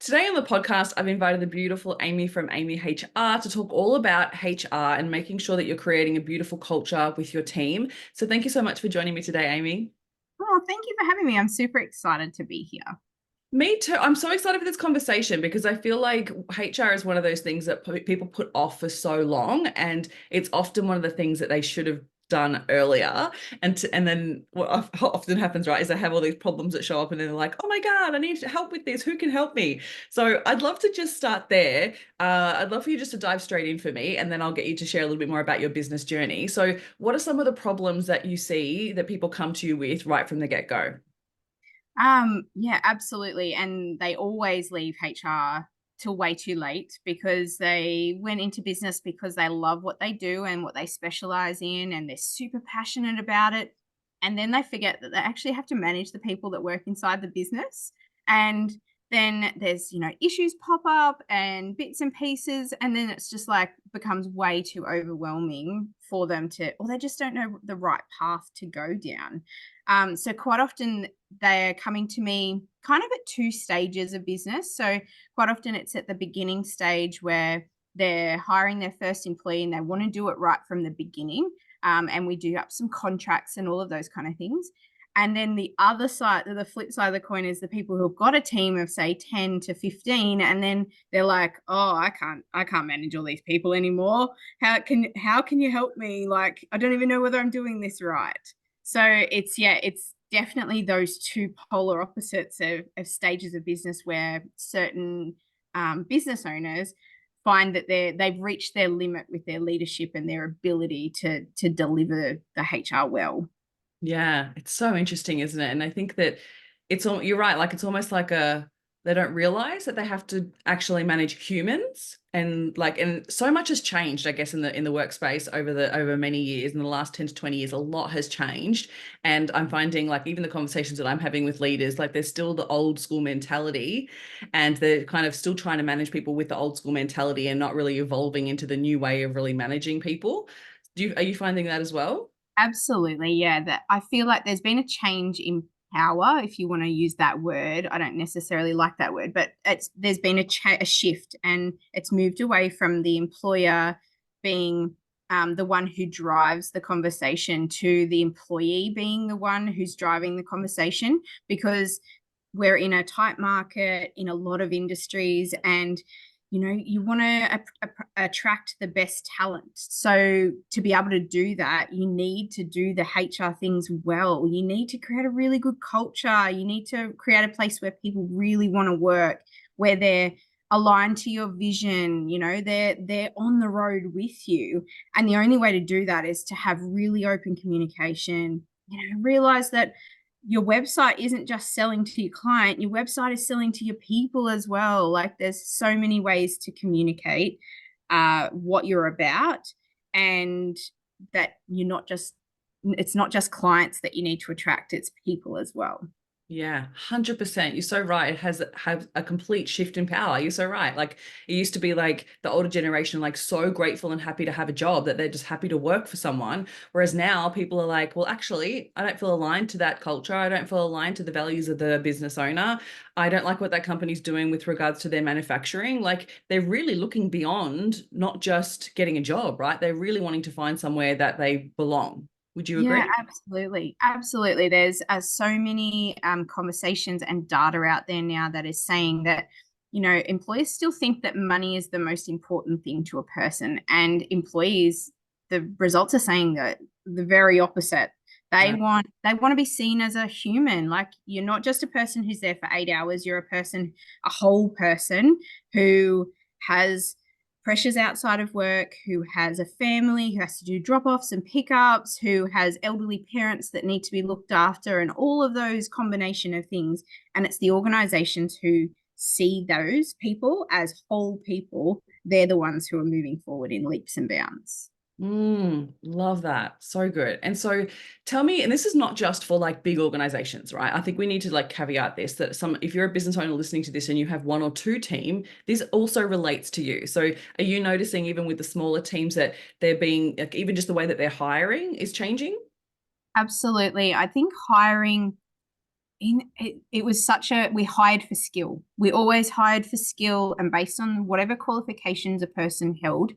Today on the podcast, I've invited the beautiful Amy from Amy HR to talk all about HR and making sure that you're creating a beautiful culture with your team. So thank you so much for joining me today, Amy. Oh, thank you for having me. I'm super excited to be here. Me too. I'm so excited for this conversation because I feel like HR is one of those things that people put off for so long, and it's often one of the things that they should have done earlier. And then what often happens, right, is they have all these problems that show up, and then they're like, "Oh my God, I need help with this. Who can help me?" So I'd love to just start there. I'd love for you just to dive straight in for me, and then I'll get you to share a little bit more about your business journey. So, what are some of the problems that you see that people come to you with right from the get-go? Yeah, absolutely. And they always leave HR till way too late because they went into business because they love what they do and what they specialize in, and they're super passionate about it. And then they forget that they actually have to manage the people that work inside the business. And then there's, issues pop up and bits and pieces. And then it's just like becomes way too overwhelming for them or they just don't know the right path to go down. So quite often they're coming to me kind of at two stages of business. So quite often it's at the beginning stage where they're hiring their first employee and they want to do it right from the beginning. And we do up some contracts and all of those kind of things. And then the other side, the flip side of the coin is the people who've got a team of say 10 to 15, and then they're like, oh, I can't manage all these people anymore. How can you help me? Like, I don't even know whether I'm doing this right. So it's definitely those two polar opposites of stages of business where certain business owners find that they've reached their limit with their leadership and their ability to deliver the HR well. Yeah, it's so interesting, isn't it? And I think that you're right, like it's almost like they don't realize that they have to actually manage humans, and so much has changed, I guess, in the workspace over many years. In the last 10 to 20 years, a lot has changed. And I'm finding, like, even the conversations that I'm having with leaders, like there's still the old school mentality, and they're kind of still trying to manage people with the old school mentality and not really evolving into the new way of really managing people. Are you finding that as well? Absolutely, yeah. That I feel like there's been a change in power, if you want to use that word. I don't necessarily like that word, but there's been a shift, and it's moved away from the employer being the one who drives the conversation to the employee being the one who's driving the conversation, because we're in a tight market in a lot of industries, and you want to attract the best talent. So to be able to do that, you need to do the HR things well. You need to create a really good culture. You need to create a place where people really want to work, where they're aligned to your vision. They're on the road with you. And the only way to do that is to have really open communication. Realize that your website isn't just selling to your client, your website is selling to your people as well. Like, there's so many ways to communicate what you're about, and that it's not just clients that you need to attract, it's people as well. Yeah, 100%. You're so right. It has have a complete shift in power. You're so right. Like, it used to be like the older generation, like so grateful and happy to have a job that they're just happy to work for someone. Whereas now people are like, well, actually, I don't feel aligned to that culture. I don't feel aligned to the values of the business owner. I don't like what that company's doing with regards to their manufacturing. Like, they're really looking beyond not just getting a job, right? They're really wanting to find somewhere that they belong. Would you Yeah, agree? absolutely. Absolutely. There's so many conversations and data out there now that is saying that, employers still think that money is the most important thing to a person. And employees, the results are saying that the very opposite. Right. They want to be seen as a human. Like, you're not just a person who's there for 8 hours, you're a whole person who has pressures outside of work, who has a family, who has to do drop offs and pickups, who has elderly parents that need to be looked after, and all of those combination of things. And it's the organizations who see those people as whole people, they're the ones who are moving forward in leaps and bounds. Love that. So good. And so tell me, and this is not just for like big organizations, right? I think we need to like caveat this that if you're a business owner listening to this and you have one or two team, this also relates to you. So are you noticing even with the smaller teams that they're being like, even just the way that they're hiring is changing? Absolutely. I think hiring it was we hired for skill. We always hired for skill and based on whatever qualifications a person held.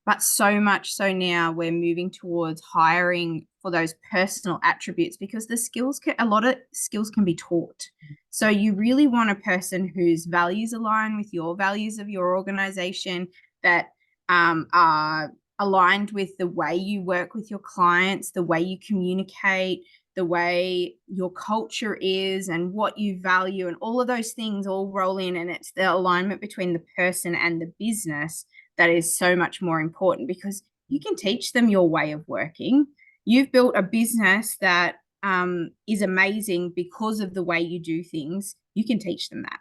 But so much so now we're moving towards hiring for those personal attributes because a lot of skills can be taught. So you really want a person whose values align with your values of your organization, that are aligned with the way you work with your clients, the way you communicate, the way your culture is and what you value, and all of those things all roll in, and it's the alignment between the person and the business that is so much more important, because you can teach them your way of working. You've built a business that is amazing because of the way you do things. You can teach them that.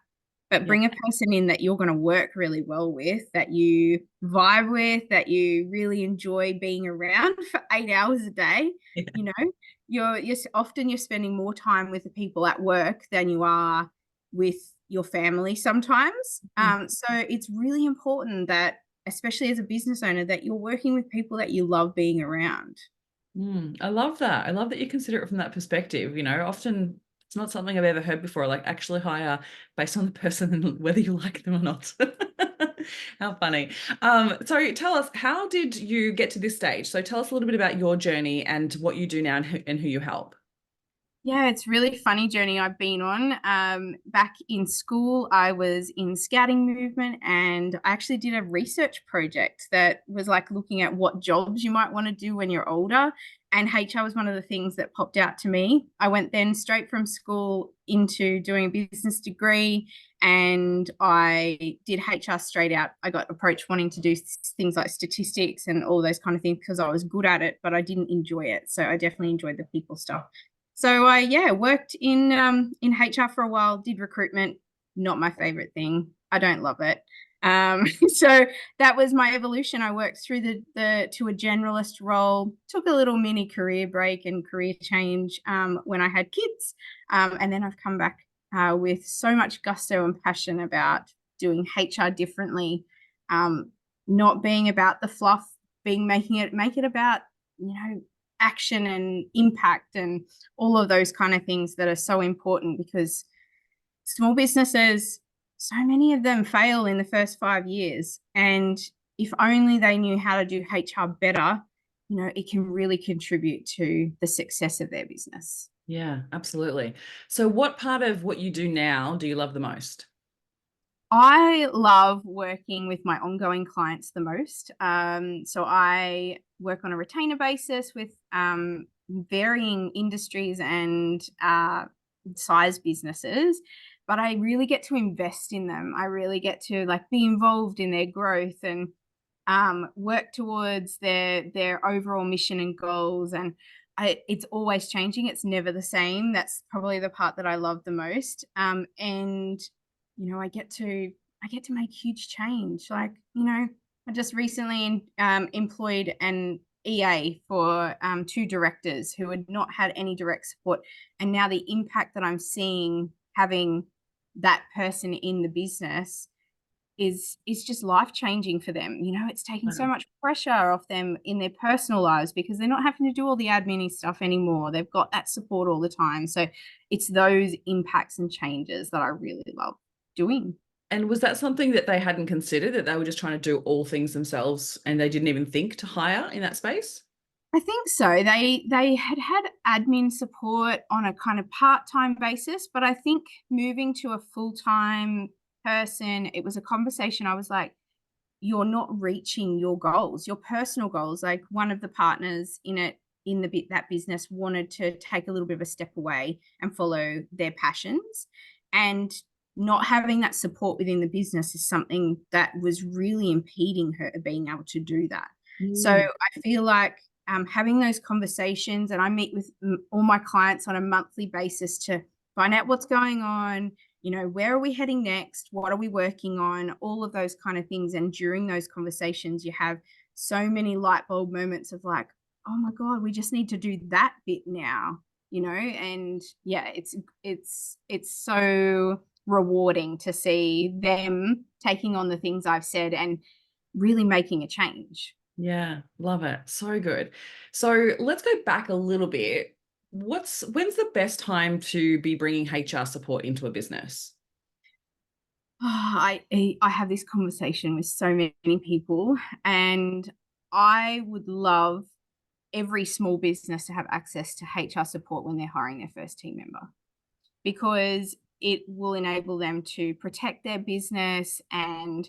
But bring a person in that you're going to work really well with, that you vibe with, that you really enjoy being around for 8 hours a day. Yeah. You know, you're often spending more time with the people at work than you are with your family sometimes. So it's really important that, especially as a business owner, that you're working with people that you love being around. I love that. I love that you consider it from that perspective. Often it's not something I've ever heard before, like actually hire based on the person and whether you like them or not. How funny. So tell us, how did you get to this stage? So tell us a little bit about your journey and what you do now and who you help. Yeah, it's a really funny journey I've been on. Back in school, I was in scouting movement, and I actually did a research project that was like looking at what jobs you might want to do when you're older. And HR was one of the things that popped out to me. I went then straight from school into doing a business degree, and I did HR straight out. I got approached wanting to do things like statistics and all those kind of things because I was good at it, but I didn't enjoy it. So I definitely enjoyed the people stuff. So I worked in HR for a while, did recruitment, not my favorite thing. I don't love it. So that was my evolution. I worked through to a generalist role, took a little mini career break and career change when I had kids. And then I've come back with so much gusto and passion about doing HR differently, not being about the fluff, make it about, action and impact and all of those kind of things that are so important, because small businesses, so many of them fail in the first 5 years. And if only they knew how to do HR better, it can really contribute to the success of their business. Yeah, absolutely. So what part of what you do now do you love the most? I love working with my ongoing clients the most. So I work on a retainer basis with varying industries and size businesses, but I really get to invest in them. I really get to be involved in their growth and work towards their overall mission and goals. And it's always changing. It's never the same. That's probably the part that I love the most. And I get to make huge change. I just recently employed an EA for 2 directors who had not had any direct support, and now the impact that I'm seeing having that person in the business is just life changing for them. It's taking so much pressure off them in their personal lives because they're not having to do all the admin stuff anymore. They've got that support all the time. So it's those impacts and changes that I really love doing. And was that something that they hadn't considered, that they were just trying to do all things themselves and they didn't even think to hire in that space? I think so. They had admin support on a kind of part-time basis, but I think moving to a full-time person, it was a conversation. I was like, you're not reaching your goals, your personal goals. Like, one of the partners that business wanted to take a little bit of a step away and follow their passions, and not having that support within the business is something that was really impeding her being able to do that. So I feel like having those conversations, and I meet with all my clients on a monthly basis to find out what's going on, where are we heading next? What are we working on? All of those kind of things. And during those conversations, you have so many light bulb moments of like, oh my God, we just need to do that bit now, and yeah, it's so rewarding to see them taking on the things I've said and really making a change. Yeah, love it. So good. So let's go back a little bit. When's the best time to be bringing HR support into a business? I have this conversation with so many people, and I would love every small business to have access to HR support when they're hiring their first team member, because it will enable them to protect their business and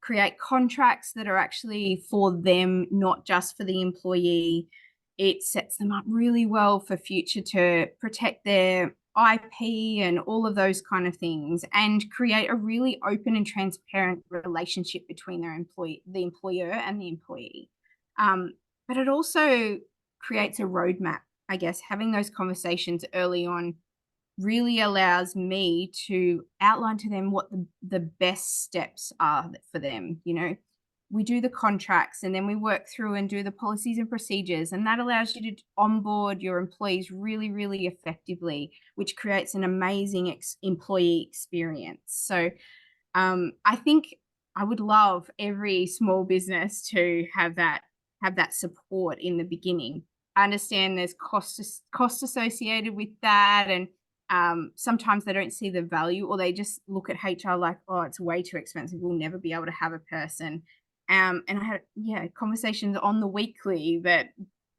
create contracts that are actually for them, not just for the employee. It sets them up really well for future to protect their IP and all of those kind of things, and create a really open and transparent relationship between the employer and the employee. But it also creates a roadmap. I guess having those conversations early on really allows me to outline to them what the best steps are for them. We do the contracts, and then we work through and do the policies and procedures, and that allows you to onboard your employees really, really effectively, which creates an amazing employee experience. So I think I would love every small business to have that support in the beginning. I understand there's cost associated with that, and sometimes they don't see the value, or they just look at HR like, oh, it's way too expensive. We'll never be able to have a person. And I had conversations on the weekly that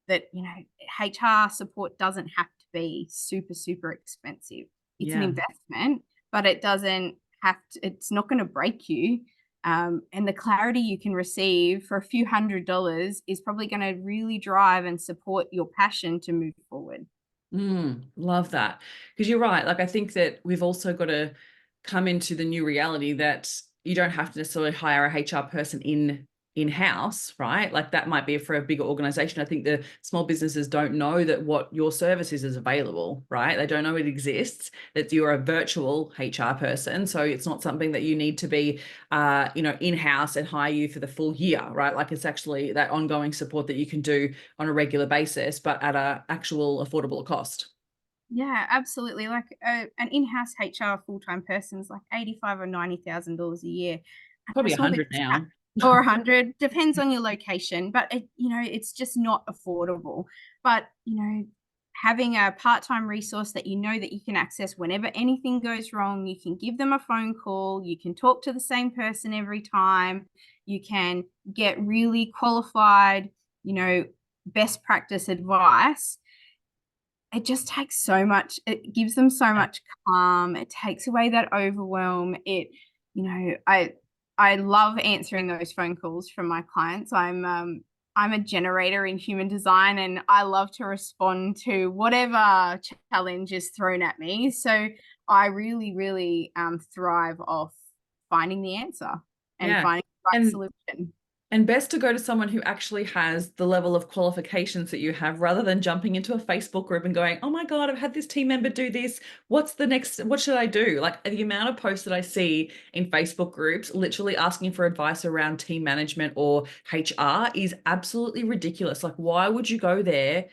HR support doesn't have to be super, super expensive. It's an Yeah. investment, but it doesn't have to, it's not going to break you. And the clarity you can receive for a few $100s is probably going to really drive and support your passion to move forward. Love that. Because you're right. Like, I think that we've also got to come into the new reality that you don't have to necessarily hire a HR person in-house, right? Like, that might be for a bigger organization. I think the small businesses don't know that what your service is available, right? They don't know it exists, that you're a virtual HR person. So it's not something that you need to be, in-house and hire you for the full year, right? Like, it's actually that ongoing support that you can do on a regular basis, but at a actual affordable cost. Yeah, absolutely. Like an in-house HR full-time person is like 85 or $90,000 a year. And a Probably small 100 business, now. or 100, depends on your location, but it's just not affordable. But having a part-time resource that that you can access whenever anything goes wrong, you can give them a phone call, you can talk to the same person every time, you can get really qualified, best practice advice. It just takes so much, it gives them so much calm, it takes away that overwhelm. I love answering those phone calls from my clients. I'm a generator in human design, and I love to respond to whatever challenge is thrown at me. So I really, really thrive off finding the answer and Yeah. finding the right And solution. And best to go to someone who actually has the level of qualifications that you have rather than jumping into a Facebook group and going, oh my God, I've had this team member do this. What's the next? What should I do? Like, the amount of posts that I see in Facebook groups literally asking for advice around team management or HR is absolutely ridiculous. Like, why would you go there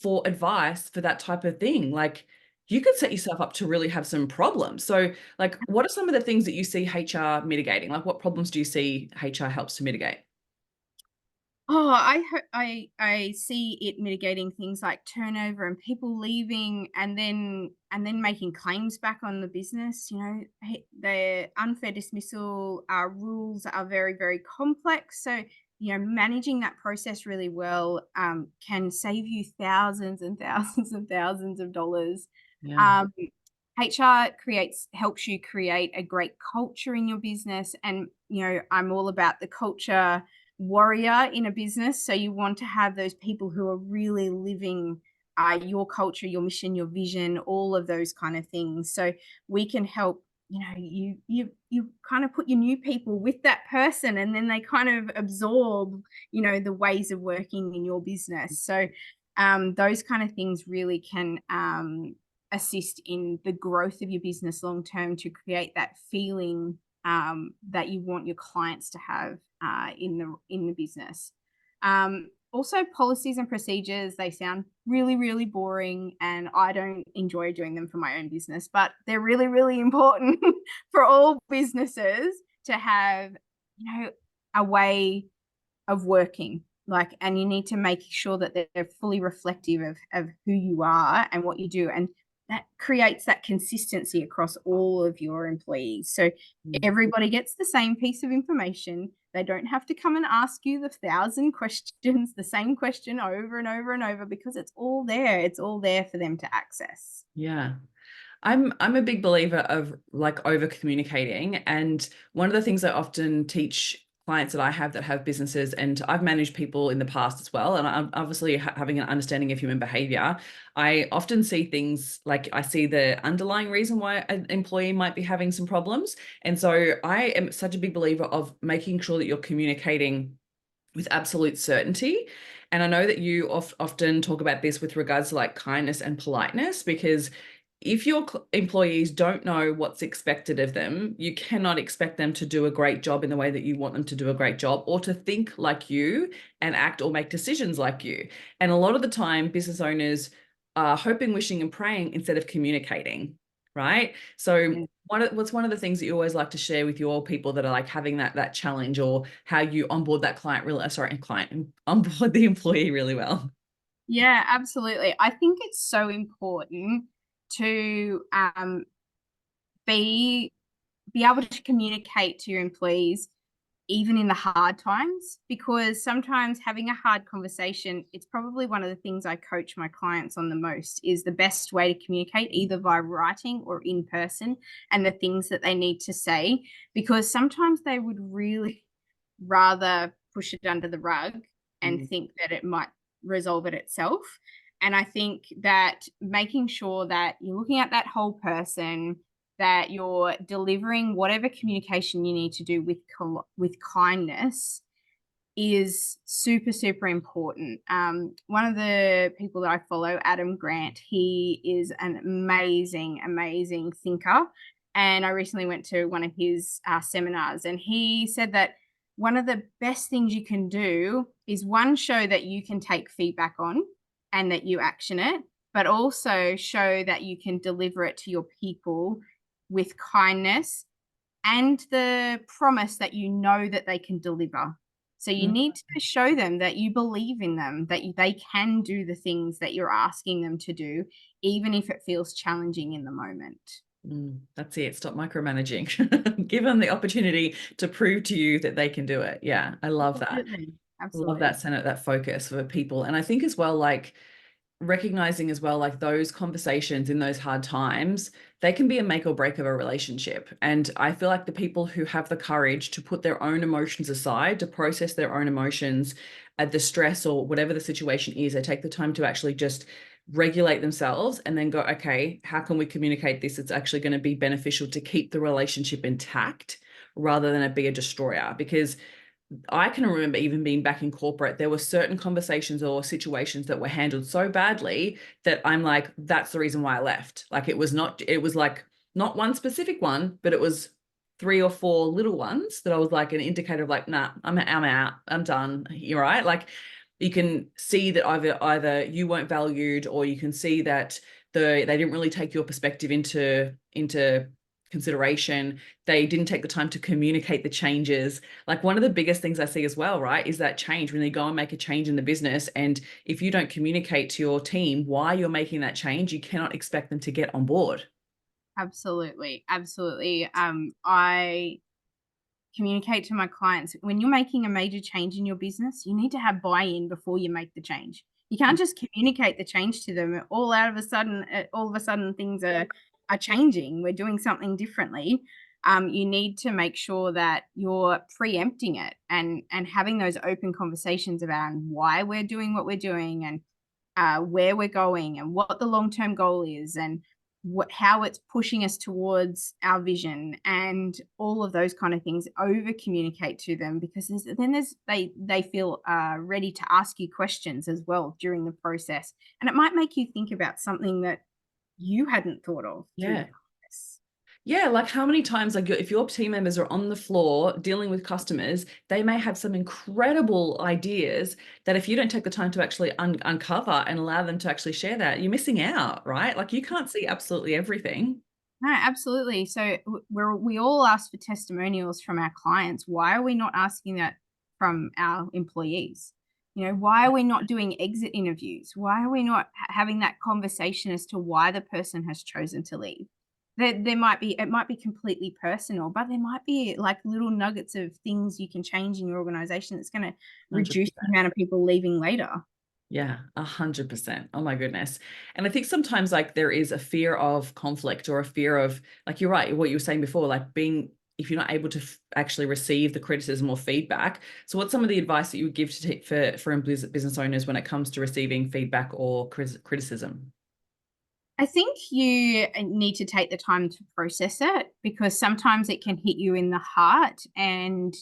for advice for that type of thing? Like, you could set yourself up to really have some problems. So, like, what are some of the things that you see HR mitigating? Like, what problems do you see HR helps to mitigate? Oh, I see it mitigating things like turnover and people leaving, and then making claims back on the business. The unfair dismissal rules are very, very complex. So managing that process really well can save you thousands and thousands and thousands of dollars. Yeah. Um, HR helps you create a great culture in your business, and I'm all about the culture warrior in a business. So you want to have those people who are really living your culture, your mission, your vision, all of those kind of things. So we can help. You kind of put your new people with that person, and then they kind of absorb the ways of working in your business. So those kind of things really can assist in the growth of your business long term, to create that feeling that you want your clients to have in the business. Also, policies and procedures, they sound really, really boring, and I don't enjoy doing them for my own business, but they're really, really important for all businesses to have, a way of working. Like, and you need to make sure that they're fully reflective of who you are and what you do. And that creates that consistency across all of your employees. So Mm. everybody gets the same piece of information. They don't have to come and ask you the 1,000 questions, the same question over and over and over, because it's all there. It's all there for them to access. Yeah. I'm a big believer of like over communicating. And one of the things I often teach clients that I have that have businesses, and I've managed people in the past as well, and I'm obviously having an understanding of human behavior, I often see things like I see the underlying reason why an employee might be having some problems. And so I am such a big believer of making sure that you're communicating with absolute certainty. And I know that you often talk about this with regards to like kindness and politeness, because if your employees don't know what's expected of them, you cannot expect them to do a great job in the way that you want them to do a great job, or to think like you and act or make decisions like you. And a lot of the time, business owners are hoping, wishing, and praying instead of communicating, right? So what's one of the things that you always like to share with your people that are like having that challenge, or how you onboard that client really, sorry, client, onboard the employee really well? Yeah, absolutely. I think it's so important to be be able to communicate to your employees even in the hard times, because sometimes having a hard conversation, it's probably one of the things I coach my clients on the most, is the best way to communicate, either via writing or in person, and the things that they need to say, because sometimes they would really rather push it under the rug and Mm. think that it might resolve it itself. And I think that making sure that you're looking at that whole person, that you're delivering whatever communication you need to do with kindness, is super, super important. One of the people that I follow, Adam Grant, he is an amazing, amazing thinker. And I recently went to one of his seminars, and he said that one of the best things you can do is, one, show that you can take feedback on and that you action it, but also show that you can deliver it to your people with kindness and the promise that you know that they can deliver. So you Mm. need to show them that you believe in them, that they can do the things that you're asking them to do, even if it feels challenging in the moment. That's it. Stop micromanaging. Give them the opportunity to prove to you that they can do it. Yeah, I love that. Absolutely. Love Absolutely. that center, that focus for people. And I think as well, like recognizing as well, like those conversations in those hard times, they can be a make or break of a relationship. And I feel like the people who have the courage to put their own emotions aside, to process their own emotions at the stress or whatever the situation is, they take the time to actually just regulate themselves and then go, okay, how can we communicate this? It's actually going to be beneficial to keep the relationship intact rather than it be a destroyer. Because I can remember even being back in corporate, there were certain conversations or situations that were handled so badly that I'm like, that's the reason why I left. Like it was like not one specific one, but it was three or four little ones that I was like an indicator of like, nah, I'm out, I'm done. You're right. Like you can see that either you weren't valued, or you can see that they didn't really take your perspective into consideration. They didn't take the time to communicate the changes. Like one of the biggest things I see as well, right, is that change when they go and make a change in the business. And if you don't communicate to your team why you're making that change, you cannot expect them to get on board. Absolutely. Absolutely. I communicate to my clients, when you're making a major change in your business, you need to have buy-in before you make the change. You can't just communicate the change to them all of a sudden things are changing, we're doing something differently. You need to make sure that you're preempting it, and having those open conversations about why we're doing what we're doing, and where we're going, and what the long-term goal is, and how it's pushing us towards our vision, and all of those kind of things. Over communicate to them, because they feel ready to ask you questions as well during the process, and it might make you think about something that you hadn't thought of through the Yeah. process. Yeah, like how many times, like if your team members are on the floor dealing with customers, they may have some incredible ideas that if you don't take the time to actually uncover and allow them to actually share that, you're missing out, right? Like you can't see absolutely everything. No, absolutely. So we all ask for testimonials from our clients. Why are we not asking that from our employees? You know, why are we not doing exit interviews? Why are we not having that conversation as to why the person has chosen to leave? There might be, it might be completely personal, but there might be like little nuggets of things you can change in your organization that's going to reduce the 100%. amount of people leaving later. Yeah, 100%. Oh my goodness. And I think sometimes like there is a fear of conflict or a fear of, like, you're right, what you were saying before, like being, if you're not able to actually receive the criticism or feedback. So what's some of the advice that you would give to for business owners when it comes to receiving feedback or criticism? I think you need to take the time to process it, because sometimes it can hit you in the heart. And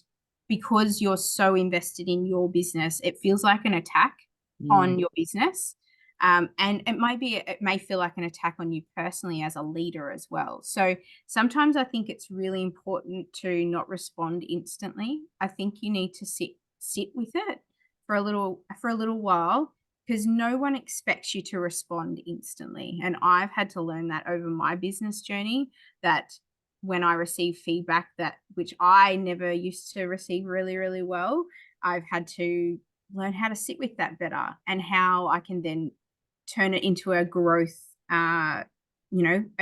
because you're so invested in your business, it feels like an attack Mm, on your business. And it may feel like an attack on you personally as a leader as well. So sometimes I think it's really important to not respond instantly. I think you need to sit with it for a little while, because no one expects you to respond instantly. And I've had to learn that over my business journey, that when I receive feedback that which I never used to receive really, really well, I've had to learn how to sit with that better, and how I can then turn it into a growth, a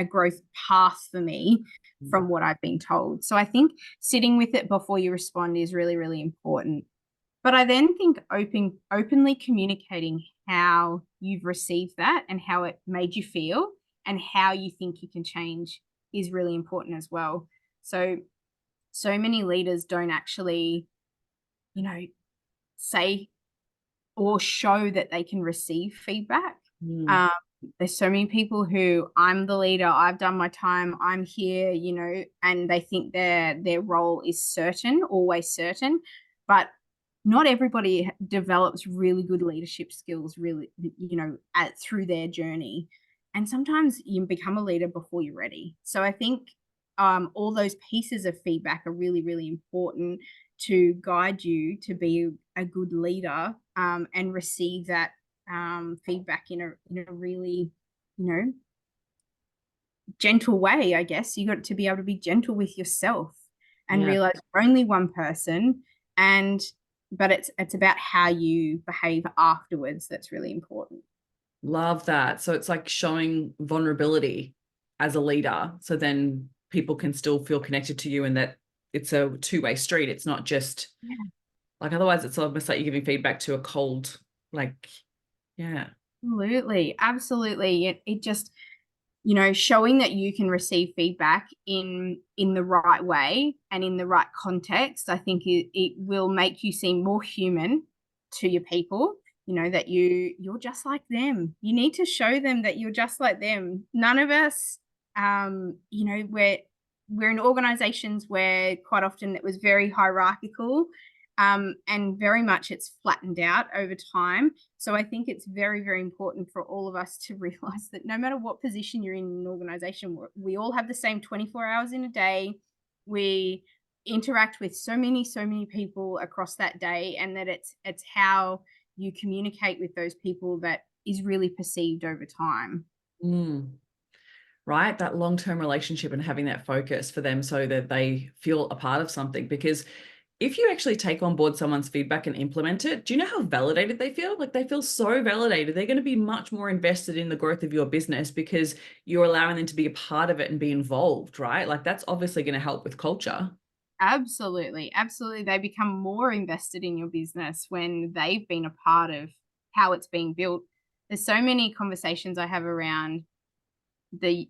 growth path for me mm, from what I've been told. So I think sitting with it before you respond is really, really important. But I then think openly communicating how you've received that and how it made you feel and how you think you can change is really important as well. So so many leaders don't actually, you know, say or show that they can receive feedback. mm, Um, there's so many people who, I'm the leader, I've done my time, I'm here, you know, and they think their role is certain, always certain. But not everybody develops really good leadership skills, really, you know, through their journey. And sometimes you become a leader before you're ready. So I think all those pieces of feedback are really, really important to guide you to be a good leader, and receive that feedback in a really, you know, gentle way. I guess you got to be able to be gentle with yourself and yeah. realize you're only one person, and but it's about how you behave afterwards that's really important. Love that. So it's like showing vulnerability as a leader. So then people can still feel connected to you and that it's a two-way street. It's not just Yeah, like, otherwise it's almost like you're giving feedback to a cold, like, yeah. absolutely, absolutely. It just, you know, showing that you can receive feedback in the right way and in the right context, I think it will make you seem more human to your people. You know, that you're just like them. You need to show them that you're just like them. None of us, you know, we're in organizations where quite often it was very hierarchical, and very much it's flattened out over time. So I think it's very, very important for all of us to realize that no matter what position you're in an organization, we all have the same 24 hours in a day. We interact with so many people across that day, and that it's how you communicate with those people that is really perceived over time. Mm, right. That long-term relationship and having that focus for them so that they feel a part of something. Because if you actually take on board someone's feedback and implement it, do you know how validated they feel? Like they feel so validated. They're going to be much more invested in the growth of your business because you're allowing them to be a part of it and be involved, right? Like that's obviously going to help with culture. Absolutely, absolutely. They become more invested in your business when they've been a part of how it's being built. There's so many conversations I have around the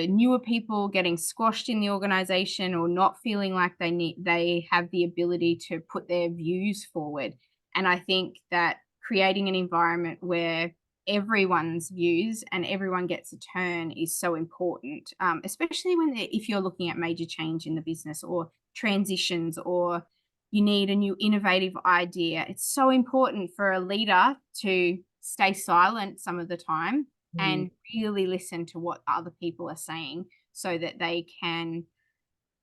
newer people getting squashed in the organization, or not feeling like they have the ability to put their views forward. And I think that creating an environment where everyone's views and everyone gets a turn is so important, especially if you're looking at major change in the business or transitions, or you need a new innovative idea. It's so important for a leader to stay silent some of the time Mm, and really listen to what other people are saying, so that they can,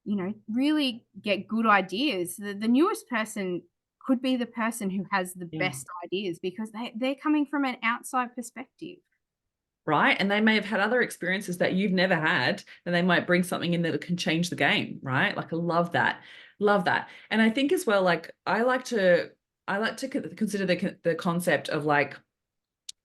you know, really get good ideas. The newest person could be the person who has the yeah. best ideas, because they're coming from an outside perspective. Right. And they may have had other experiences that you've never had, and they might bring something in that can change the game. Right. Like I love that. Love that. And I think as well, like I like to I like to consider the concept of like,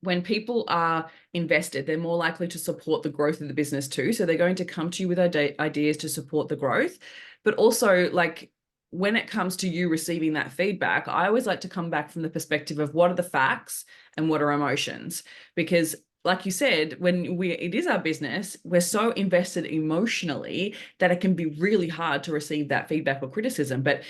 when people are invested, they're more likely to support the growth of the business too. So they're going to come to you with ideas to support the growth. But also, like, when it comes to you receiving that feedback, I always like to come back from the perspective of what are the facts and what are emotions. Because like you said, when it is our business, we're so invested emotionally that it can be really hard to receive that feedback or criticism. But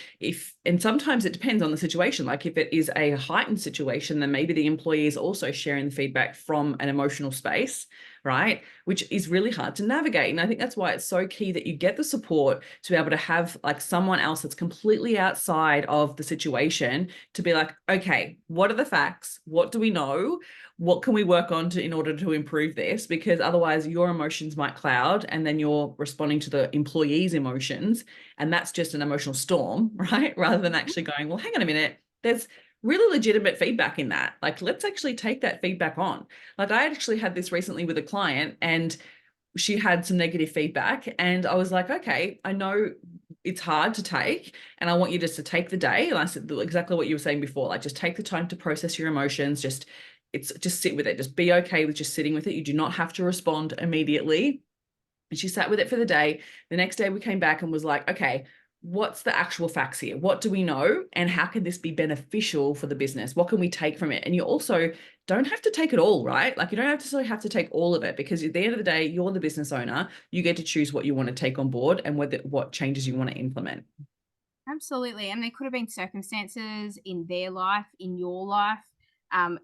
and sometimes it depends on the situation. Like if it is a heightened situation, then maybe the employee is also sharing the feedback from an emotional space, right? Which is really hard to navigate. And I think that's why it's so key that you get the support to be able to have like someone else that's completely outside of the situation to be like, okay, what are the facts? What do we know? What can we work on in order to improve this? Because otherwise your emotions might cloud and then you're responding to the employee's emotions. And that's just an emotional storm, right? Rather than actually going, well, hang on a minute, there's really legitimate feedback in that. Like, let's actually take that feedback on. Like I actually had this recently with a client and she had some negative feedback and I was like, okay, I know it's hard to take and I want you just to take the day. And I said exactly what you were saying before, like just take the time to process your emotions, just sit with it. Just be okay with just sitting with it. You do not have to respond immediately. And she sat with it for the day. The next day we came back and was like, okay, what's the actual facts here? What do we know? And how can this be beneficial for the business? What can we take from it? And you also don't have to take it all, right? Like you don't necessarily have to take all of it because at the end of the day, you're the business owner. You get to choose what you want to take on board and what changes you want to implement. Absolutely. And there could have been circumstances in their life, in your life.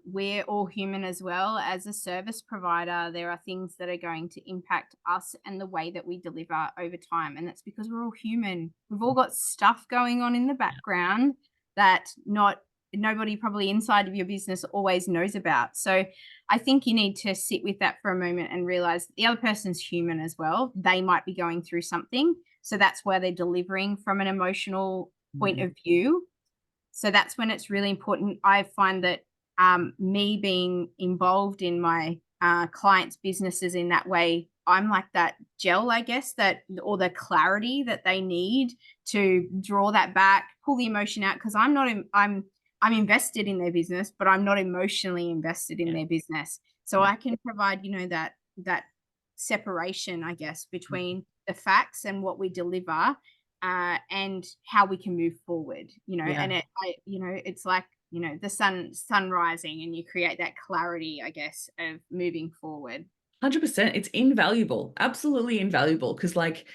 We're all human as well. As a service provider, there are things that are going to impact us and the way that we deliver over time. And that's because we're all human. We've all got stuff going on in the background that not nobody probably inside of your business always knows about. So I think you need to sit with that for a moment and realize the other person's human as well. They might be going through something. So that's where they're delivering from an emotional point Mhm. of view. So that's when it's really important. I find that me being involved in my clients' businesses in that way, I'm like that gel, I guess, that or the clarity that they need to draw that back, pull the emotion out. Because I'm not, I'm invested in their business, but I'm not emotionally invested in Yeah. their business. So Yeah. I can provide, that separation, I guess, between the facts and what we deliver and how we can move forward, Yeah. and it's like, the sun rising and you create that clarity, I guess, of moving forward. 100%. It's invaluable, absolutely invaluable. Because, like,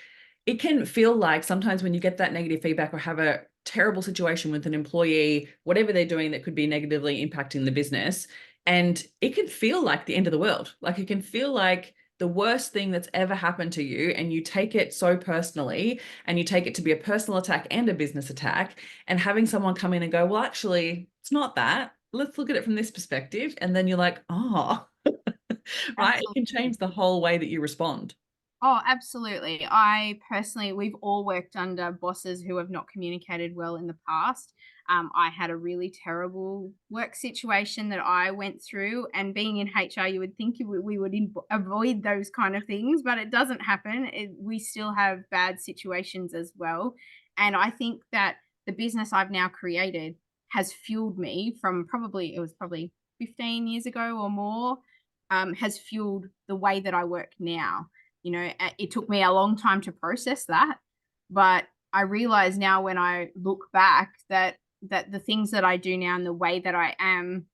it can feel like sometimes when you get that negative feedback or have a terrible situation with an employee, whatever they're doing that could be negatively impacting the business, and it can feel like the end of the world. Like, it can feel like the worst thing that's ever happened to you. And you take it so personally, and you take it to be a personal attack and a business attack. And having someone come in and go, well, actually, it's not that. Let's look at it from this perspective. And then you're like, oh, right? It can Absolutely. change the whole way that you respond. Oh, absolutely. I personally, we've all worked under bosses who have not communicated well in the past. I had a really terrible work situation that I went through, and being in HR, you would think we would avoid those kind of things, but it doesn't happen. We still have bad situations as well. And I think that the business I've now created has fueled me from it was probably 15 years ago or more, has fueled the way that I work now. It took me a long time to process that, but I realize now when I look back that the things that I do now and the way that I am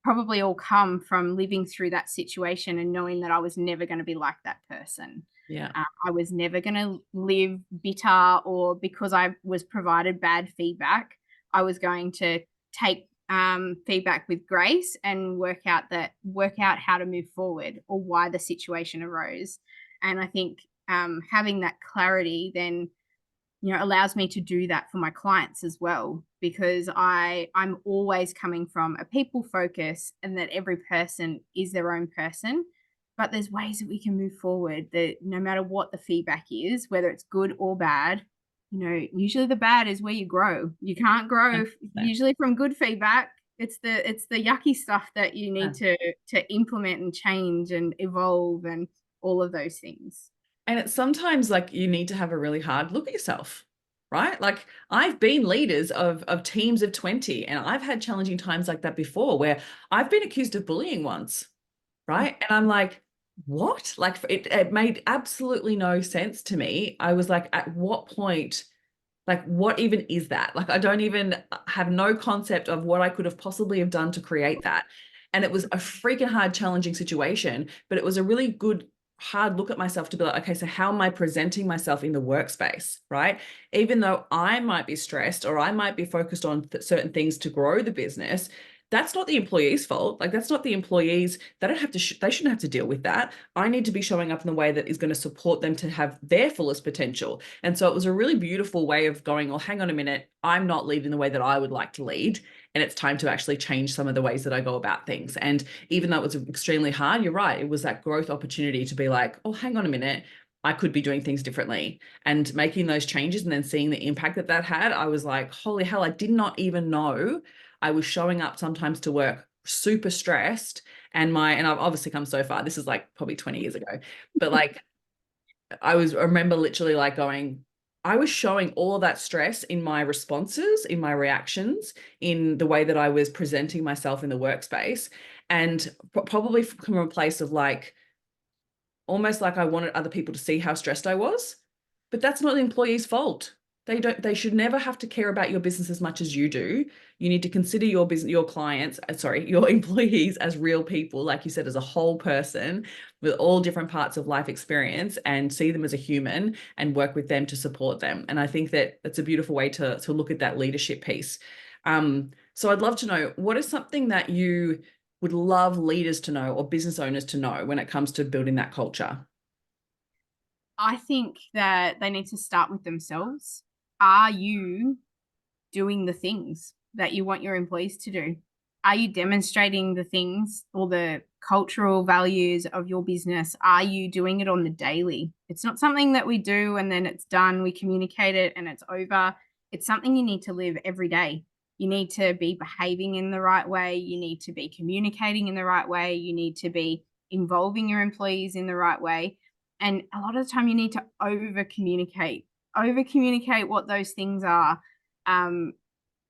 probably all come from living through that situation and knowing that I was never going to be like that person. Yeah. I was never going to live bitter, or because I was provided bad feedback, I was going to take feedback with grace and work out how to move forward or why the situation arose. And I think having that clarity then allows me to do that for my clients as well, because I'm always coming from a people focus and that every person is their own person. But there's ways that we can move forward, that no matter what the feedback is, whether it's good or bad, usually the bad is where you grow. You can't grow 100%. usually from good feedback. It's the yucky stuff that you need Yeah. to implement and change and evolve and all of those things. And it's sometimes like you need to have a really hard look at yourself, right? Like I've been leaders of teams of 20, and I've had challenging times like that before where I've been accused of bullying once, right? And I'm like, what? Like it made absolutely no sense to me. I was like, at what point, like what even is that? Like I don't even have no concept of what I could have possibly have done to create that. And it was a freaking hard, challenging situation, but it was a really good hard look at myself to be like, okay, so how am I presenting myself in the workspace, right? Even though I might be stressed or I might be focused on certain things to grow the business, that's not the employee's fault. Like that's not the employees. They don't have to. They shouldn't have to deal with that. I need to be showing up in the way that is going to support them to have their fullest potential. And so it was a really beautiful way of going, oh, hang on a minute. I'm not leading the way that I would like to lead. And it's time to actually change some of the ways that I go about things. And even though it was extremely hard, you're right. It was that growth opportunity to be like, oh, hang on a minute. I could be doing things differently, and making those changes and then seeing the impact that that had. I was like, holy hell, I did not even know I was showing up sometimes to work super stressed. And I've obviously come so far. This is like probably 20 years ago, but like I remember literally like going, I was showing all of that stress in my responses, in my reactions, in the way that I was presenting myself in the workspace. And probably from a place of like, almost like I wanted other people to see how stressed I was. But that's not the employee's fault. They should never have to care about your business as much as you do. You need to consider your business, your clients, sorry, your employees as real people, like you said, as a whole person with all different parts of life experience, and see them as a human and work with them to support them. And I think that that's a beautiful way to look at that leadership piece. So I'd love to know, what is something that you would love leaders to know or business owners to know when it comes to building that culture? I think that they need to start with themselves. Are you doing the things that you want your employees to do? Are you demonstrating the things or the cultural values of your business? Are you doing it on the daily? It's not something that we do and then it's done, we communicate it and it's over. It's something you need to live every day. You need to be behaving in the right way. You need to be communicating in the right way. You need to be involving your employees in the right way. And a lot of the time, you need to over communicate what those things are, um,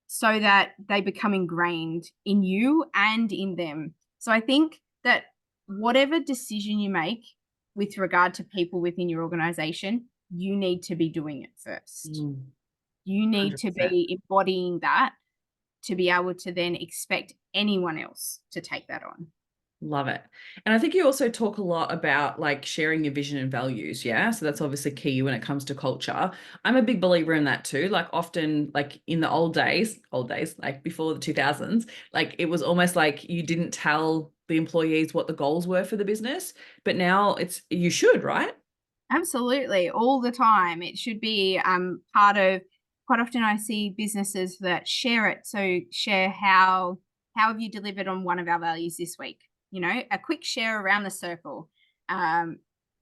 so that they become ingrained in you and in them. So I think that whatever decision you make with regard to people within your organization, you need to be doing it first. Mm, You need to 100%. be embodying that to be able to then expect anyone else to take that on. Love it. And I think you also talk a lot about like sharing your vision and values. Yeah. So that's obviously key when it comes to culture. I'm a big believer in that too. Like often, like in the old days, like before the 2000s, like it was almost like you didn't tell the employees what the goals were for the business. But now you should, right? Absolutely, all the time. It should be part of. Quite often, I see businesses that share it. So share how have you delivered on one of our values this week? You know, a quick share around the circle, um,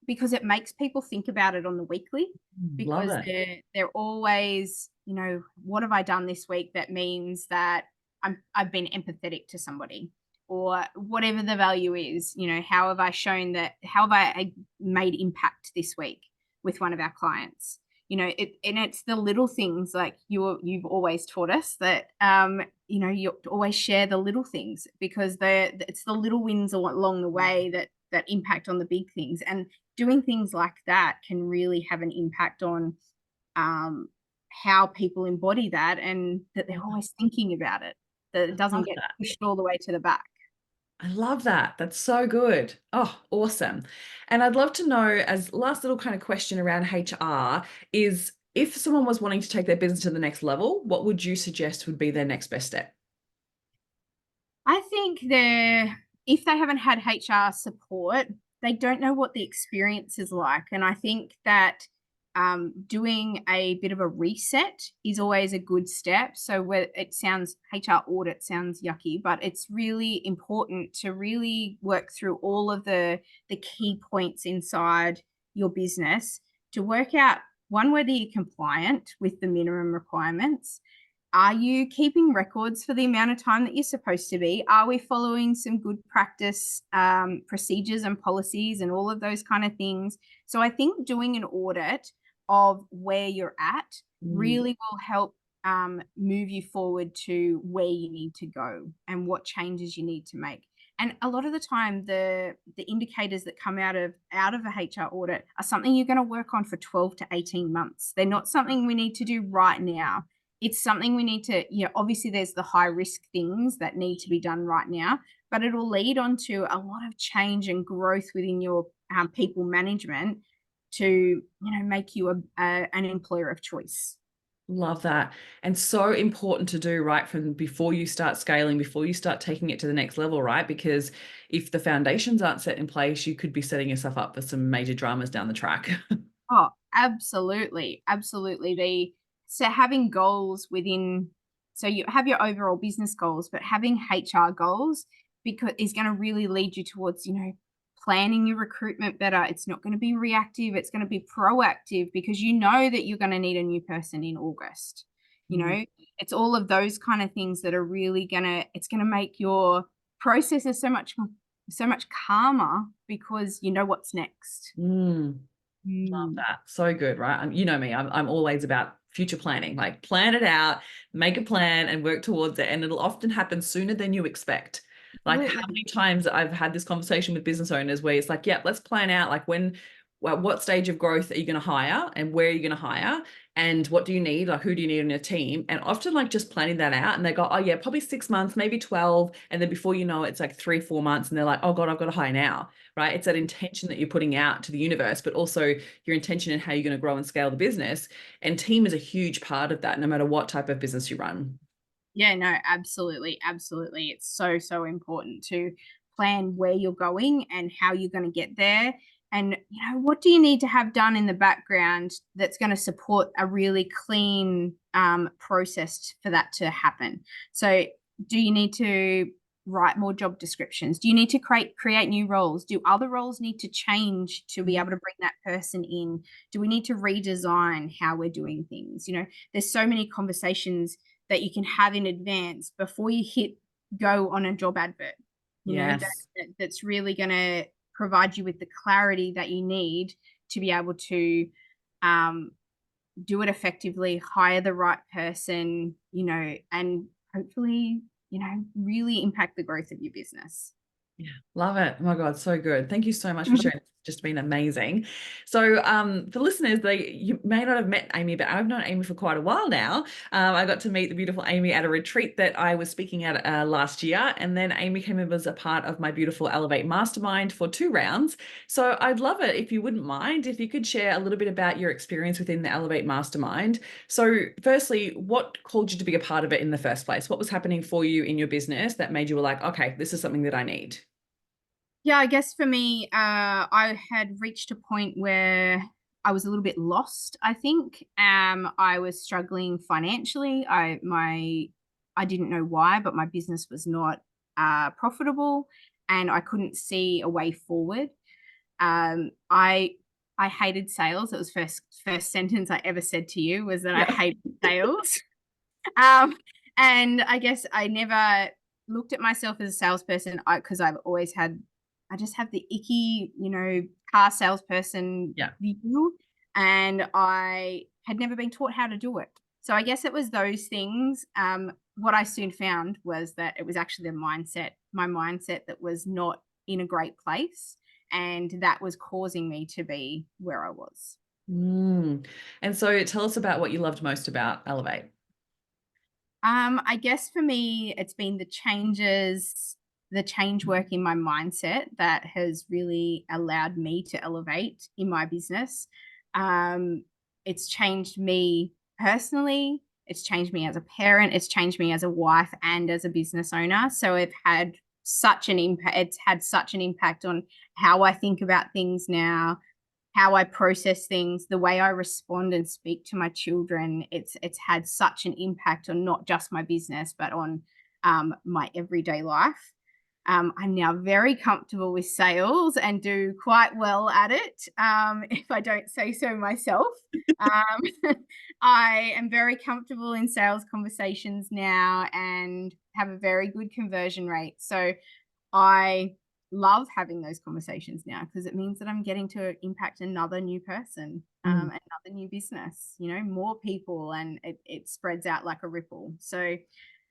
because it makes people think about it on the weekly. Love Because it. they're always, you know, what have I done this week that means that I've been empathetic to somebody, or whatever the value is. You know, how have I shown that? How have I made impact this week with one of our clients? You know, and it's the little things, like you've always taught us that, you know, you always share the little things, because it's the little wins along the way that impact on the big things. And doing things like that can really have an impact on, um, how people embody that, and that they're always thinking about it, that I it doesn't love get that. pushed all the way to the back. I love that. That's so good. Oh, awesome. And I'd love to know, as last little kind of question around HR, is if someone was wanting to take their business to the next level, what would you suggest would be their next best step? I think if they haven't had HR support, they don't know what the experience is like. And I think that, doing a bit of a reset is always a good step. So where it sounds, HR audit sounds yucky, but it's really important to really work through all of the key points inside your business to work out, one, whether you're compliant with the minimum requirements. Are you keeping records for the amount of time that you're supposed to be? Are we following some good practice, procedures and policies and all of those kind of things? So I think doing an audit of where you're at Mm. really will help move you forward to where you need to go and what changes you need to make. And a lot of the time, the indicators that come out of a HR audit are something you're going to work on for 12 to 18 months. They're not something we need to do right now. It's something we need to, obviously there's the high risk things that need to be done right now, but it'll lead on to a lot of change and growth within your people management to, make you an employer of choice. Love that. And so important to do right from before you start scaling, before you start taking it to the next level, right? Because if the foundations aren't set in place, you could be setting yourself up for some major dramas down the track. Oh, absolutely. Absolutely. So having goals within, so you have your overall business goals, but having HR goals because is going to really lead you towards, planning your recruitment better. It's not going to be reactive. It's going to be proactive because you know that you're going to need a new person in August. You Mm. know, it's all of those kind of things that are really it's going to make your processes so much calmer because you know what's next. Mm. Love Mm. that. So good, right? You know me, I'm always about future planning, like plan it out, make a plan and work towards it. And it'll often happen sooner than you expect. Like how Absolutely. many times I've had this conversation with business owners where it's like, yeah, let's plan out like well, what stage of growth are you going to hire and where are you going to hire? And what do you need? Like, who do you need on your team? And often, like, just planning that out, and they go, oh, yeah, probably 6 months, maybe 12. And then before you know it, it's like 3, 4 months, and they're like, oh, God, I've got to hire now, right? It's that intention that you're putting out to the universe, but also your intention in how you're going to grow and scale the business. And team is a huge part of that, no matter what type of business you run. Yeah, no, absolutely. Absolutely. It's so, so important to plan where you're going and how you're going to get there. And, what do you need to have done in the background that's going to support a really clean process for that to happen? So, do you need to write more job descriptions? Do you need to create new roles? Do other roles need to change to be able to bring that person in? Do we need to redesign how we're doing things? There's so many conversations that you can have in advance before you hit go on a job advert. Yes. That's really going to provide you with the clarity that you need to be able to um, do it effectively, hire the right person, and hopefully, really impact the growth of your business. Yeah, love it. Oh my God, so good. Thank you so much for sharing. It's just been amazing. So, for listeners, you may not have met Amy, but I've known Amy for quite a while now. I got to meet the beautiful Amy at a retreat that I was speaking at last year, and then Amy came in as a part of my beautiful Elevate Mastermind for 2 rounds. So, I'd love it if you wouldn't mind if you could share a little bit about your experience within the Elevate Mastermind. So, firstly, what called you to be a part of it in the first place? What was happening for you in your business that made you like, okay, this is something that I need? Yeah, I guess for me, I had reached a point where I was a little bit lost, I think. I was struggling financially. I didn't know why, but my business was not profitable and I couldn't see a way forward. I hated sales. It was first sentence I ever said to you was that I Yeah. hated sales. Um, and I guess I never looked at myself as a salesperson because I just have the icky, car salesperson Yeah. view, and I had never been taught how to do it. So I guess it was those things. What I soon found was that it was actually my mindset that was not in a great place, and that was causing me to be where I was. Mm. And so tell us about what you loved most about Elevate. I guess for me, it's been the change work in my mindset that has really allowed me to elevate in my business. Um, it's changed me personally. It's changed me as a parent. It's changed me as a wife and as a business owner. So it's had such an impact. It's had such an impact on how I think about things now, how I process things, the way I respond and speak to my children. It's had such an impact on not just my business, but on my everyday life. I'm now very comfortable with sales and do quite well at it, if I don't say so myself. Um, I am very comfortable in sales conversations now and have a very good conversion rate. So I love having those conversations now because it means that I'm getting to impact another new person, Mm. another new business, more people, and it spreads out like a ripple. So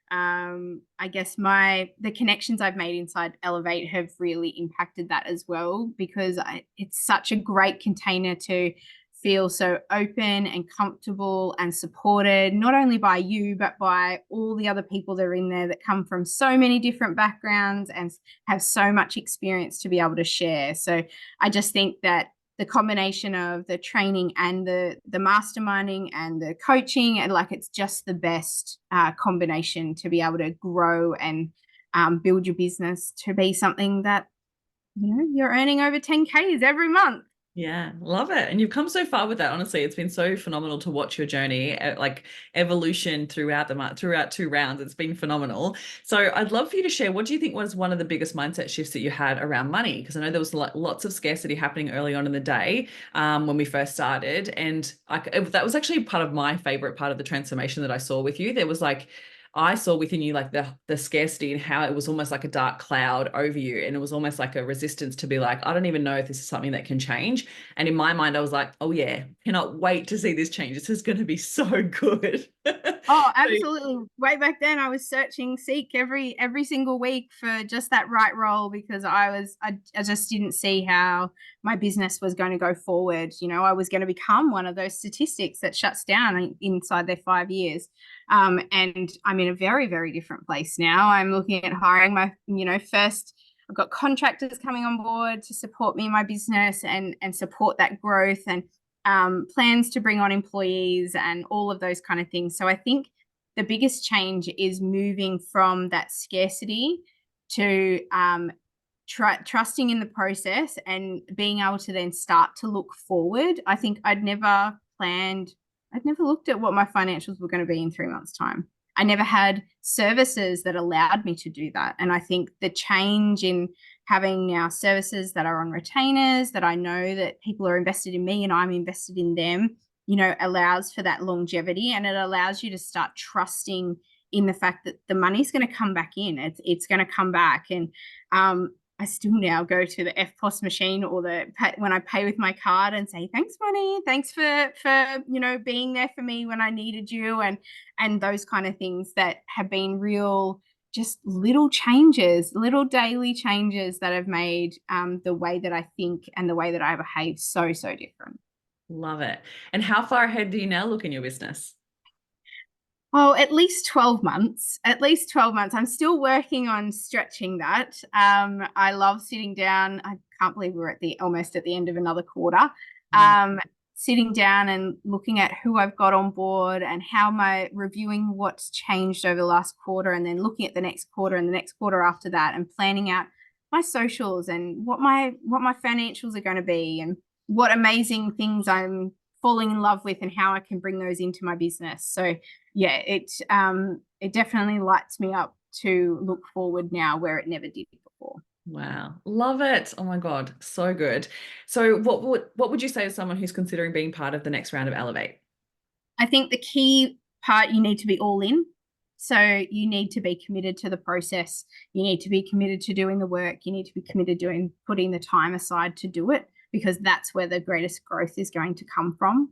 I guess the connections I've made inside Elevate have really impacted that as well, because it's such a great container to feel so open and comfortable and supported, not only by you, but by all the other people that are in there that come from so many different backgrounds and have so much experience to be able to share. So I just think that the combination of the training and the masterminding and the coaching, and like, it's just the best combination to be able to grow and build your business to be something that you're earning over 10Ks every month. Yeah, love it. And you've come so far with that. Honestly, it's been so phenomenal to watch your journey, like evolution throughout throughout 2 rounds. It's been phenomenal. So I'd love for you to share, what do you think was one of the biggest mindset shifts that you had around money? Because I know there was lots of scarcity happening early on in the day, when we first started. And that was actually part of my favorite part of the transformation that I saw with you. There was like, I saw within you like the scarcity, and how it was almost like a dark cloud over you. And it was almost like a resistance to be like, I don't even know if this is something that can change. And in my mind, I was like, oh yeah, cannot wait to see this change. This is going to be so good. Oh, So, absolutely. Way back then, I was seek every single week for just that right role, because I just didn't see how my business was going to go forward. I was going to become one of those statistics that shuts down inside their 5 years. And I'm in a very, very different place now. I'm looking at hiring my, first. I've got contractors coming on board to support me in my business and support that growth, and plans to bring on employees and all of those kind of things. So I think the biggest change is moving from that scarcity to trusting in the process and being able to then start to look forward. I think I'd never looked at what my financials were going to be in 3 months' time. I never had services that allowed me to do that. And I think the change in having now services that are on retainers, that I know that people are invested in me and I'm invested in them, allows for that longevity, and it allows you to start trusting in the fact that the money's going to come back in. It's going to come back. And I still now go to the FPOS machine or when I pay with my card and say, thanks, money. Thanks for being there for me when I needed you, and those kind of things that have been real, just little changes, little daily changes that have made the way that I think and the way that I behave so, so different. love it. And how far ahead do you now look in your business? Oh, at least 12 months. At least 12 months. I'm still working on stretching that. I love sitting down. I can't believe we're almost at the end of another quarter. Sitting down and looking at who I've got on board and how am I reviewing what's changed over the last quarter, and then looking at the next quarter and the next quarter after that, and planning out my socials and what my financials are going to be, and what amazing things I'm falling in love with, and how I can bring those into my business. So yeah, it definitely lights me up to look forward now where it never did before. Wow. Love it. Oh my God. So good. So what would you say to someone who's considering being part of the next round of Elevate? I think the key part, you need to be all in. So you need to be committed to the process. You need to be committed to doing the work. You need to be committed to putting the time aside to do it, because that's where the greatest growth is going to come from.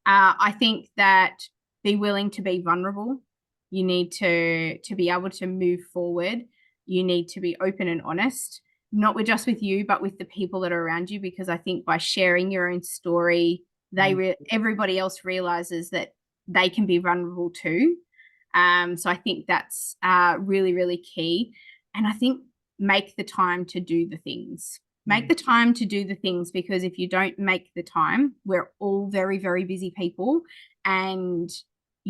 I think that be willing to be vulnerable. You need to be able to move forward. You need to be open and honest, not just with you, but with the people that are around you, because I think by sharing your own story, everybody else realizes that they can be vulnerable too. So I think that's really, really key. And I think make the time to do the things. Make the time to do the things, because if you don't make the time, we're all very, very busy people, and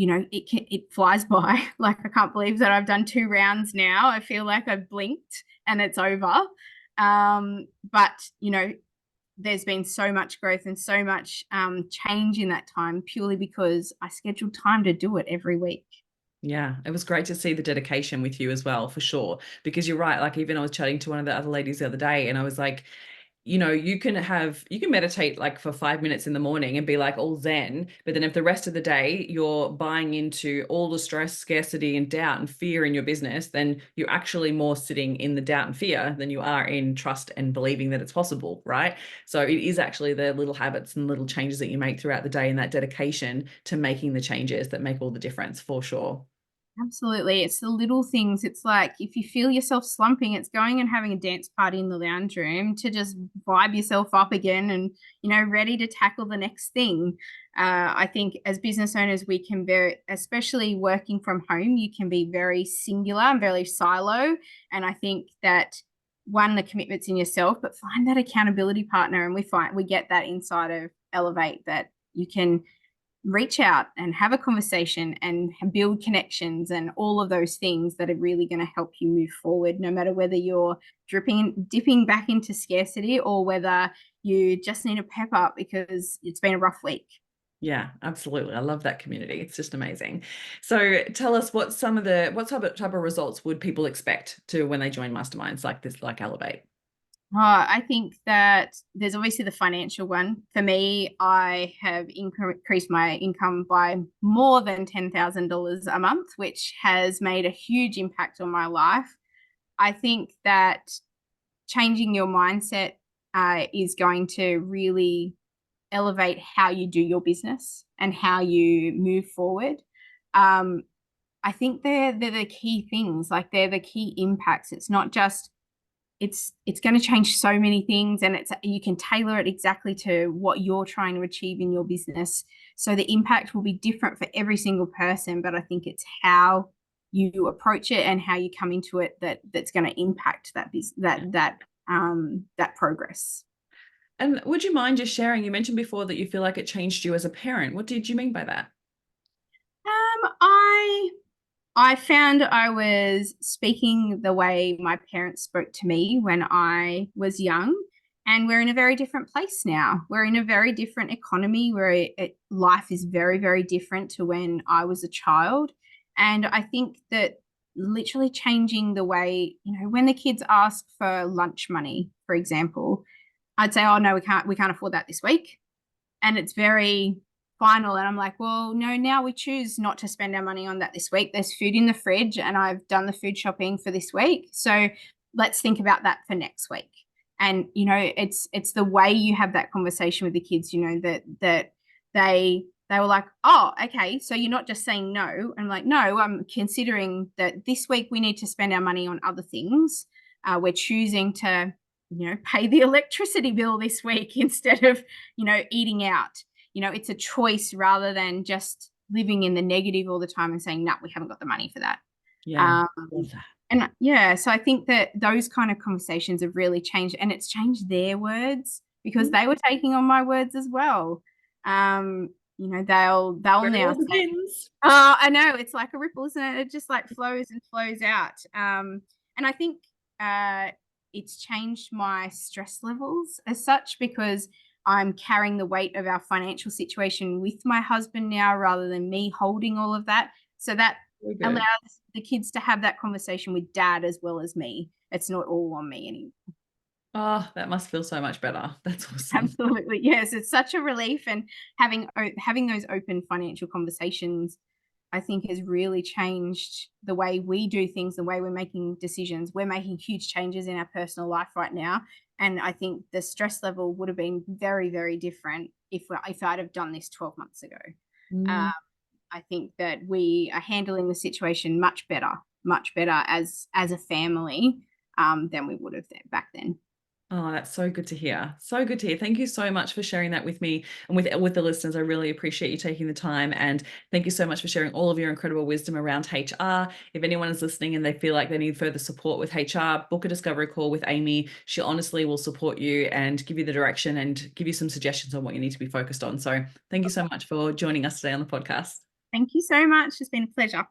it flies by. Like, I can't believe that I've done 2 rounds now. I feel like I've blinked and it's over. But there's been so much growth and so much change in that time, purely because I scheduled time to do it every week. Yeah, it was great to see the dedication with you as well, for sure. Because you're right. Like, even I was chatting to one of the other ladies the other day, and I was like, you can meditate like for 5 minutes in the morning and be like all zen, but then if the rest of the day you're buying into all the stress, scarcity, and doubt and fear in your business, then you're actually more sitting in the doubt and fear than you are in trust and believing that it's possible, right? So it is actually the little habits and little changes that you make throughout the day and that dedication to making the changes that make all the difference, for sure. Absolutely. It's the little things. It's like if you feel yourself slumping, it's going and having a dance party in the lounge room to just vibe yourself up again and, ready to tackle the next thing. I think as business owners, we can especially working from home, you can be very singular and very silo. And I think that one, the commitment's in yourself, but find that accountability partner. And we get that inside of Elevate, that you can reach out and have a conversation and build connections and all of those things that are really going to help you move forward, no matter whether you're dipping back into scarcity or whether you just need a pep up because it's been a rough week. Yeah, absolutely. I love that community. It's just amazing. So tell us what type of results would people expect to when they join masterminds like this, like Elevate? I think that there's obviously the financial one. For me, I have increased my income by more than $10,000 a month, which has made a huge impact on my life. I think that changing your mindset is going to really elevate how you do your business and how you move forward. I think they're the key things, like they're the key impacts. It's not just it's going to change so many things, and you can tailor it exactly to what you're trying to achieve in your business. So the impact will be different for every single person, but I think it's how you approach it and how you come into it that's going to impact that progress. And would you mind just sharing, you mentioned before that you feel like it changed you as a parent. What did you mean by that? I found I was speaking the way my parents spoke to me when I was young, and we're in a very different place now. We're in a very different economy where life is very, very different to when I was a child. And I think that literally changing the way, when the kids ask for lunch money, for example, I'd say, oh no, we can't afford that this week. And it's very final. And I'm like, well, no, now we choose not to spend our money on that this week. There's food in the fridge and I've done the food shopping for this week. So let's think about that for next week. And, it's the way you have that conversation with the kids, that they were like, oh, okay, so you're not just saying no. And I'm like, no, I'm considering that this week we need to spend our money on other things. We're choosing to, pay the electricity bill this week instead of, eating out. It's a choice rather than just living in the negative all the time and saying, no, we haven't got the money for that. Yeah, love that. And yeah, so I think that those kind of conversations have really changed, and it's changed their words because they were taking on my words as well. They'll Where it now all say, begins. oh, I know, it's like a ripple, isn't it? It just like flows and flows out. And I think it's changed my stress levels as such because I'm carrying the weight of our financial situation with my husband now rather than me holding all of that. So that allows the kids to have that conversation with dad as well as me. It's not all on me anymore. Oh, that must feel so much better. That's awesome. Absolutely. Yes, it's such a relief. And having those open financial conversations, I think, has really changed the way we do things, the way we're making decisions. We're making huge changes in our personal life right now. And I think the stress level would have been very, very different if I'd have done this 12 months ago. Mm. I think that we are handling the situation much better as a family than we would have back then. Oh, that's so good to hear. So good to hear. Thank you so much for sharing that with me and with the listeners. I really appreciate you taking the time, and thank you so much for sharing all of your incredible wisdom around HR. If anyone is listening and they feel like they need further support with HR, book a discovery call with Amy. She honestly will support you and give you the direction and give you some suggestions on what you need to be focused on. So thank you so much for joining us today on the podcast. Thank you so much. It's been a pleasure.